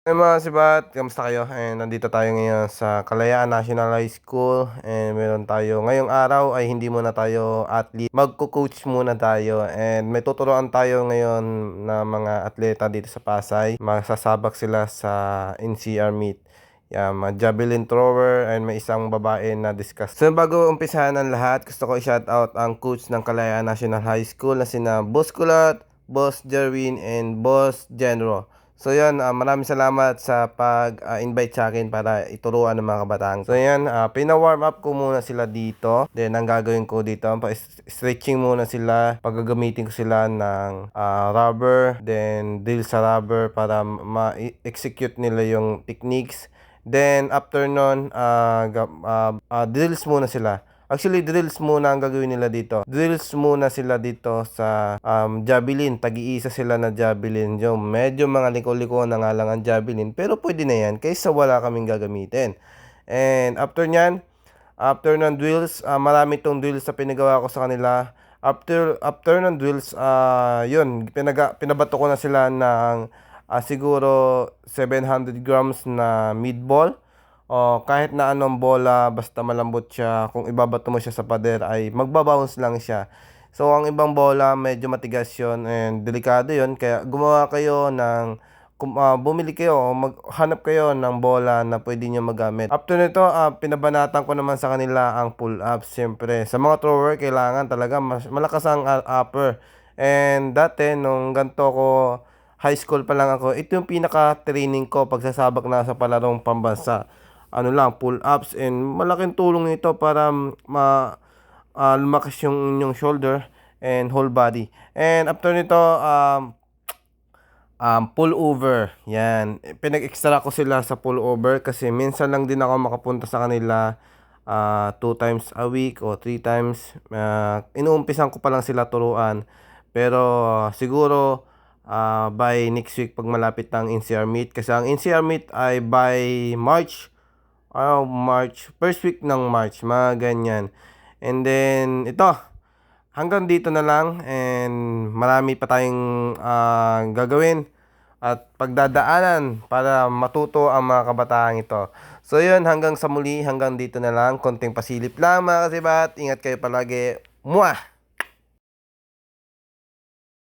Hey mga sibat, kamusta kayo? Nandito tayo ngayon sa Kalayaan National High School meron tayo, ngayong araw ay hindi muna tayo athlete, magko-coach muna tayo may tuturuan tayo ngayon na mga atleta dito sa Pasay. Masasabak sila sa NCR meet. Mga javelin thrower may isang babae na discuss. So bago umpisahan ang lahat, gusto ko i-shout out ang coach ng Kalayaan National High School na sina Boss Kulat, Boss Jerwin, and Boss Genro. So yan, maraming salamat sa pag-invite sa akin para ituruan ng mga kabataan ko. So yan, pina-warm up ko muna sila dito. Then ang gagawin ko dito, stretching muna sila. Paggagamitin ko sila ng rubber, then drill sa rubber para ma-execute nila yung techniques. Then after nun, drills muna sila. Actually, drills muna ang gagawin nila dito. Drills muna sila dito sa javelin. Tag-iisa sila na javelin. Medyo mga liko-liko na nga lang ang javelin. Pero pwede na yan kaysa wala kaming gagamitin. And after nyan, after ng drills, marami tong drills na pinagawa ko sa kanila. After ng drills, yun, pinabato ko na sila ng siguro 700 grams na meatball. O kahit na anong bola, basta malambot siya, kung ibabato mo siya sa pader ay magbabounce lang siya. So ang ibang bola medyo matigas yun and delikado yun, kaya gumawa kayo ng bumili kayo o maghanap kayo ng bola na pwede nyo magamit. After nito, pinabanatan ko naman sa kanila ang pull ups. Siyempre sa mga thrower kailangan talaga malakas ang upper. And dati nung ganto ko high school pa lang ako, ito yung pinaka training ko pagsasabak na sa palarong pambansa. Ano lang, pull ups, and malaking tulong nito para lumakas yung inyong shoulder and whole body. And after nito, pull over. Yan, pinag-extra ko sila sa pull over kasi minsan lang din ako makapunta sa kanila 2 times a week o 3 times. Inuumpisan ko pa lang sila turuan, pero siguro by next week pag malapit ng NCR meet, kasi ang NCR meet ay by March, first week ng March, mga ganyan. And then ito, hanggang dito na lang, and marami pa tayong gagawin at pagdadaanan para matuto ang mga kabataan ito. So yun, hanggang sa muli, hanggang dito na lang, konting pasilip lang mga kasibat. Ingat kayo palagi. Muah!